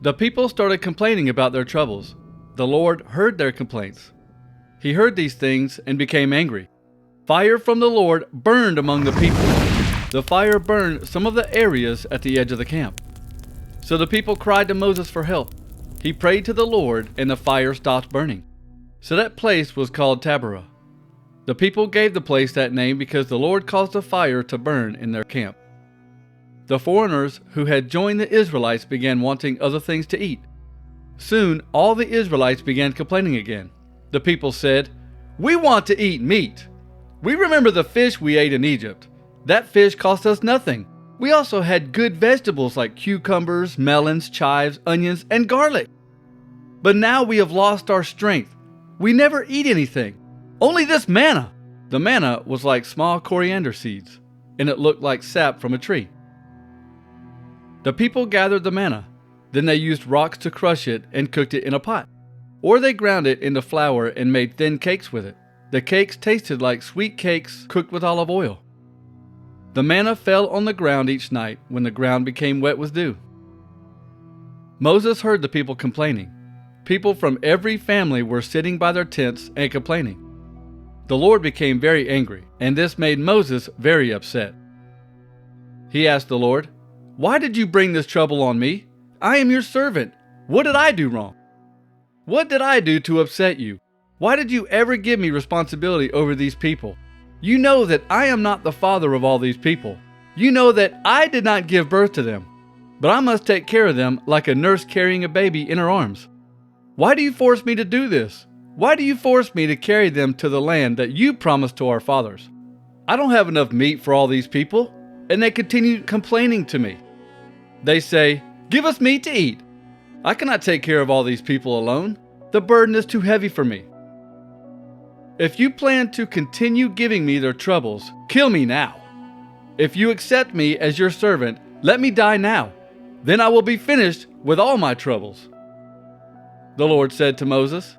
The people started complaining about their troubles. The Lord heard their complaints. He heard these things and became angry. Fire from the Lord burned among the people. The fire burned some of the areas at the edge of the camp. So the people cried to Moses for help. He prayed to the Lord, and the fire stopped burning. So that place was called Taberah. The people gave the place that name because the Lord caused a fire to burn in their camp. The foreigners who had joined the Israelites began wanting other things to eat. Soon all the Israelites began complaining again. The people said, "We want to eat meat. We remember the fish we ate in Egypt. That fish cost us nothing. We also had good vegetables like cucumbers, melons, chives, onions, and garlic. But now we have lost our strength. We never eat anything. Only this manna." The manna was like small coriander seeds, and it looked like sap from a tree. The people gathered the manna. Then they used rocks to crush it and cooked it in a pot. Or they ground it into flour and made thin cakes with it. The cakes tasted like sweet cakes cooked with olive oil. The manna fell on the ground each night when the ground became wet with dew. Moses heard the people complaining. People from every family were sitting by their tents and complaining. The Lord became very angry, and this made Moses very upset. He asked the Lord, "Why did you bring this trouble on me? I am your servant. What did I do wrong? What did I do to upset you? Why did you ever give me responsibility over these people? You know that I am not the father of all these people. You know that I did not give birth to them, but I must take care of them like a nurse carrying a baby in her arms. Why do you force me to do this? Why do you force me to carry them to the land that you promised to our fathers? I don't have enough meat for all these people." And they continue complaining to me. They say, "Give us meat to eat. I cannot take care of all these people alone. The burden is too heavy for me. If you plan to continue giving me their troubles, kill me now. If you accept me as your servant, let me die now. Then I will be finished with all my troubles." The Lord said to Moses,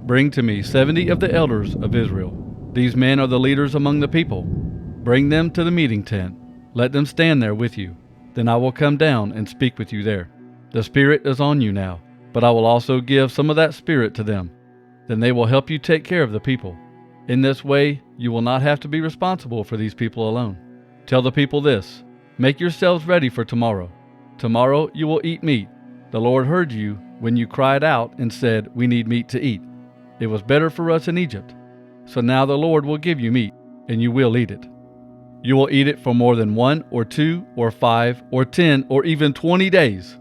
"Bring to me 70 of the elders of Israel. These men are the leaders among the people. Bring them to the meeting tent. Let them stand there with you. Then I will come down and speak with you there. The Spirit is on you now, but I will also give some of that Spirit to them. Then they will help you take care of the people. In this way, you will not have to be responsible for these people alone. Tell the people this: make yourselves ready for tomorrow. Tomorrow you will eat meat. The Lord heard you when you cried out and said, 'We need meat to eat.' It was better for us in Egypt. So now the Lord will give you meat, and you will eat it. You will eat it for more than 1 or 2 or 5 or 10 or even 20 days.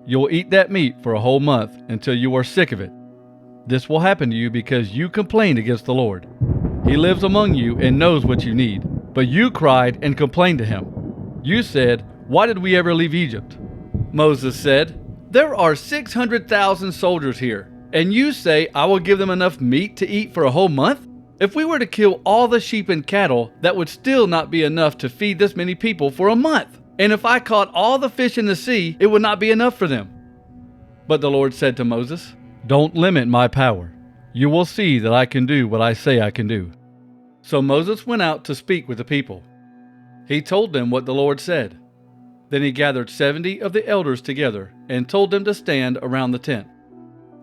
You will eat that meat for a whole month until you are sick of it. This will happen to you because you complained against the Lord. He lives among you and knows what you need, but you cried and complained to him. You said, 'Why did we ever leave Egypt?' Moses said, 'There are 600,000 soldiers here, and you say I will give them enough meat to eat for a whole month? If we were to kill all the sheep and cattle, that would still not be enough to feed this many people for a month. And if I caught all the fish in the sea, it would not be enough for them.' But the Lord said to Moses, 'Don't limit my power. You will see that I can do what I say I can do.' So Moses went out to speak with the people. He told them what the Lord said. Then he gathered 70 of the elders together and told them to stand around the tent.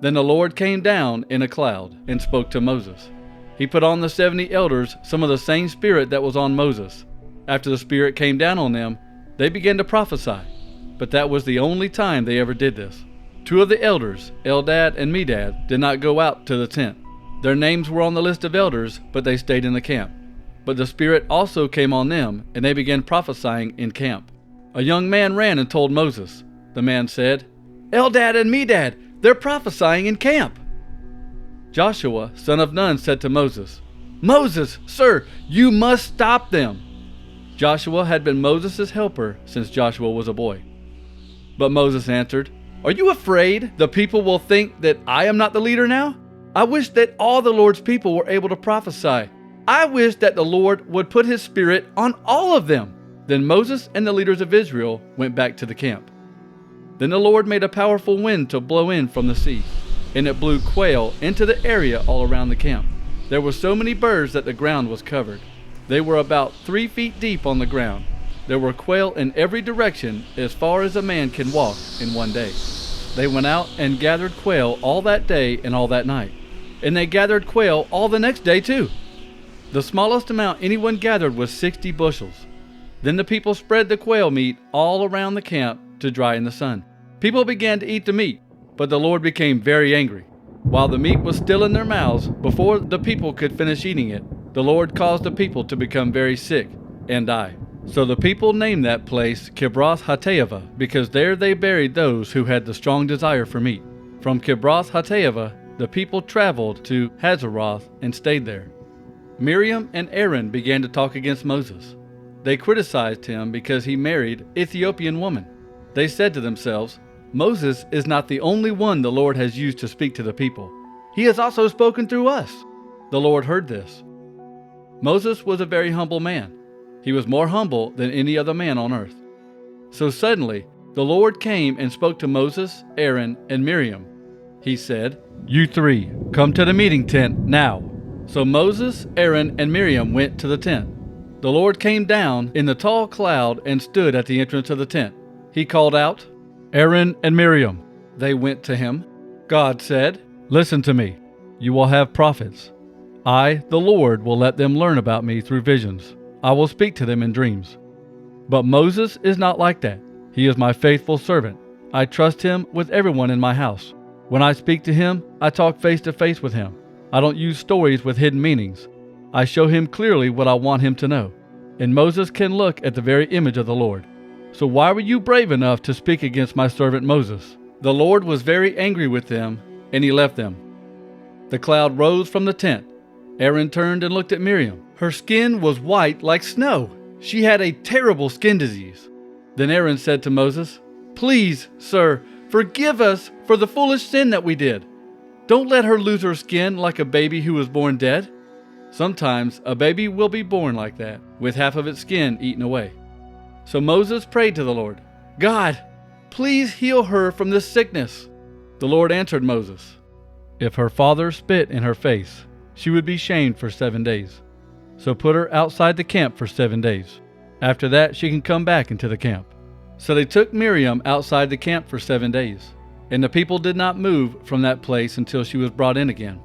Then the Lord came down in a cloud and spoke to Moses. He put on the 70 elders some of the same spirit that was on Moses. After the Spirit came down on them, they began to prophesy. But that was the only time they ever did this. 2 of the elders, Eldad and Medad, did not go out to the tent. Their names were on the list of elders, but they stayed in the camp. But the Spirit also came on them, and they began prophesying in camp. A young man ran and told Moses. The man said, "Eldad and Medad, they're prophesying in camp." Joshua, son of Nun, said to Moses, "Moses, sir, you must stop them." Joshua had been Moses' helper since Joshua was a boy. But Moses answered, "Are you afraid the people will think that I am not the leader now? I wish that all the Lord's people were able to prophesy. I wish that the Lord would put his Spirit on all of them." Then Moses and the leaders of Israel went back to the camp. Then the Lord made a powerful wind to blow in from the sea, and it blew quail into the area all around the camp. There were so many birds that the ground was covered. They were about 3 feet deep on the ground. There were quail in every direction as far as a man can walk in one day. They went out and gathered quail all that day and all that night. And they gathered quail all the next day too. The smallest amount anyone gathered was 60 bushels. Then the people spread the quail meat all around the camp to dry in the sun. People began to eat the meat, but the Lord became very angry. While the meat was still in their mouths, before the people could finish eating it, the Lord caused the people to become very sick and die. So the people named that place Kibroth Hattaavah, because there they buried those who had the strong desire for meat. From Kibroth Hattaavah, the people traveled to Hazeroth and stayed there. Miriam and Aaron began to talk against Moses. They criticized him because he married an Ethiopian woman. They said to themselves, "Moses is not the only one the Lord has used to speak to the people. He has also spoken through us." The Lord heard this. Moses was a very humble man. He was more humble than any other man on earth. So suddenly, the Lord came and spoke to Moses, Aaron, and Miriam. He said, "You three, come to the meeting tent now." So Moses, Aaron, and Miriam went to the tent. The Lord came down in the tall cloud and stood at the entrance of the tent. He called out, "Aaron and Miriam." They went to him. God said, "Listen to me. You will have prophets. I, the Lord, will let them learn about me through visions. I will speak to them in dreams. But Moses is not like that. He is my faithful servant. I trust him with everyone in my house. When I speak to him, I talk face to face with him. I don't use stories with hidden meanings. I show him clearly what I want him to know. And Moses can look at the very image of the Lord. So why were you brave enough to speak against my servant Moses?" The Lord was very angry with them, and he left them. The cloud rose from the tent. Aaron turned and looked at Miriam. Her skin was white like snow. She had a terrible skin disease. Then Aaron said to Moses, "Please, sir, forgive us for the foolish sin that we did. Don't let her lose her skin like a baby who was born dead." Sometimes a baby will be born like that, with half of its skin eaten away. So Moses prayed to the Lord, "God, please heal her from this sickness." The Lord answered Moses, "If her father spit in her face, she would be shamed for 7 days. So put her outside the camp for 7 days. After that, she can come back into the camp." So they took Miriam outside the camp for 7 days, and the people did not move from that place until she was brought in again.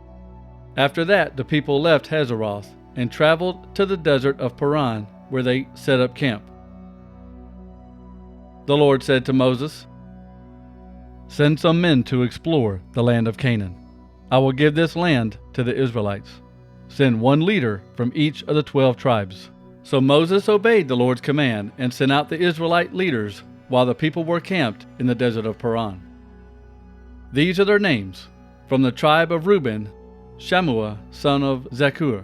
After that, the people left Hazeroth and traveled to the desert of Paran, where they set up camp. The Lord said to Moses, "Send some men to explore the land of Canaan. I will give this land to the Israelites. Send one leader from each of the 12 tribes." So Moses obeyed the Lord's command and sent out the Israelite leaders while the people were camped in the desert of Paran. These are their names. From the tribe of Reuben, Shammua, son of Zakur.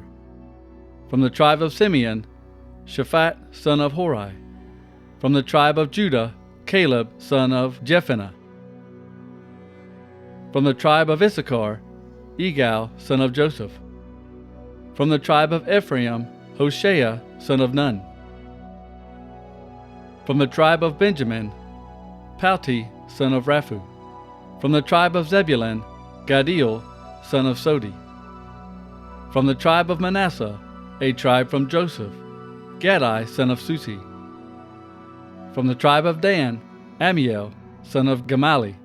From the tribe of Simeon, Shaphat, son of Hori. From the tribe of Judah, Caleb, son of Jephunneh. From the tribe of Issachar, Igal, son of Joseph. From the tribe of Ephraim, Hoshea, son of Nun. From the tribe of Benjamin, Palti, son of Raphu. From the tribe of Zebulun, Gaddiel, son of Sodi. From the tribe of Manasseh, a tribe from Joseph, Gadai, son of Susi. From the tribe of Dan, Amiel, son of Gamali.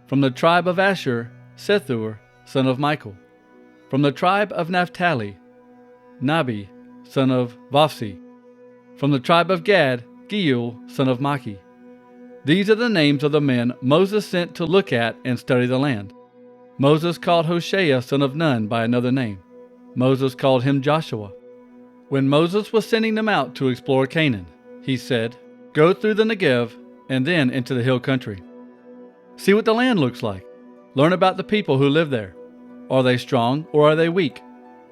From the tribe of Asher, Sethur, son of Michael. From the tribe of Naphtali, Nabi, son of Vophsi. From the tribe of Gad, Geuel, son of Maki. These are the names of the men Moses sent to look at and study the land. Moses called Hoshea, son of Nun, by another name. Moses called him Joshua. When Moses was sending them out to explore Canaan, he said, "Go through the Negev and then into the hill country. See what the land looks like. Learn about the people who live there. Are they strong or are they weak?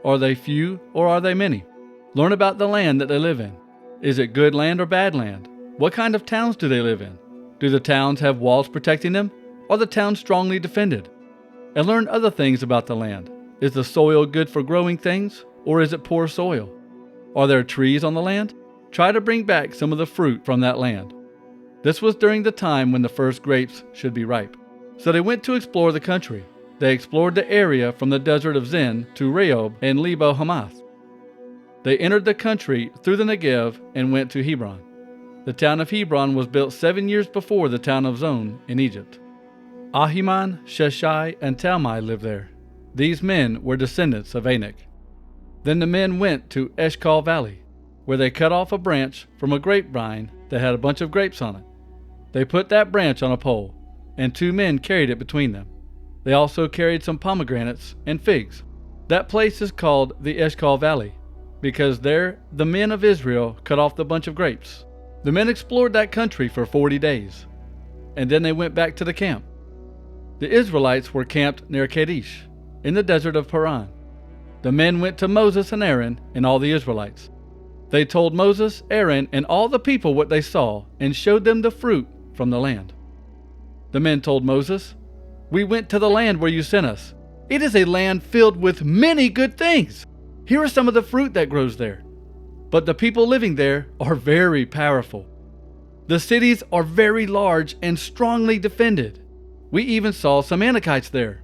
Are they few or are they many? Learn about the land that they live in. Is it good land or bad land? What kind of towns do they live in? Do the towns have walls protecting them? Are the towns strongly defended? And learn other things about the land. Is the soil good for growing things, or is it poor soil? Are there trees on the land? Try to bring back some of the fruit from that land." This was during the time when the first grapes should be ripe. So they went to explore the country. They explored the area from the desert of Zin to Rehob and Lebo Hamath. They entered the country through the Negev and went to Hebron. The town of Hebron was built 7 years before the town of Zon in Egypt. Ahiman, Sheshai, and Talmai lived there. These men were descendants of Anak. Then the men went to Eshcol Valley, where they cut off a branch from a grapevine that had a bunch of grapes on it. They put that branch on a pole, and 2 men carried it between them. They also carried some pomegranates and figs. That place is called the Eshcol Valley, because there the men of Israel cut off the bunch of grapes. The men explored that country for 40 days, and then they went back to the camp. The Israelites were camped near Kadesh, in the desert of Paran. The men went to Moses and Aaron and all the Israelites. They told Moses, Aaron, and all the people what they saw, and showed them the fruit from the land. The men told Moses, "We went to the land where you sent us. It is a land filled with many good things. Here are some of the fruit that grows there. But the people living there are very powerful. The cities are very large and strongly defended. We even saw some Anakites there.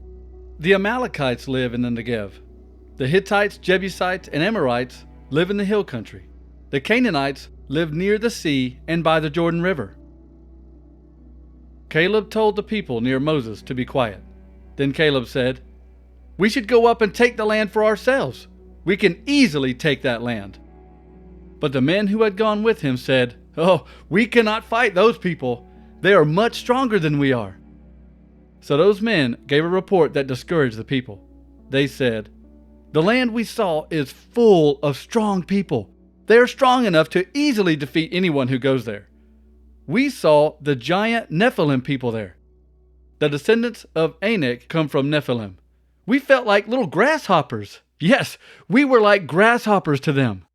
The Amalekites live in the Negev. The Hittites, Jebusites, and Amorites live in the hill country. The Canaanites live near the sea and by the Jordan River." Caleb told the people near Moses to be quiet. Then Caleb said, "We should go up and take the land for ourselves. We can easily take that land." But the men who had gone with him said, "Oh, we cannot fight those people. They are much stronger than we are." So those men gave a report that discouraged the people. They said, "The land we saw is full of strong people. They are strong enough to easily defeat anyone who goes there. We saw the giant Nephilim people there. The descendants of Anak come from Nephilim. We felt like little grasshoppers. Yes, we were like grasshoppers to them."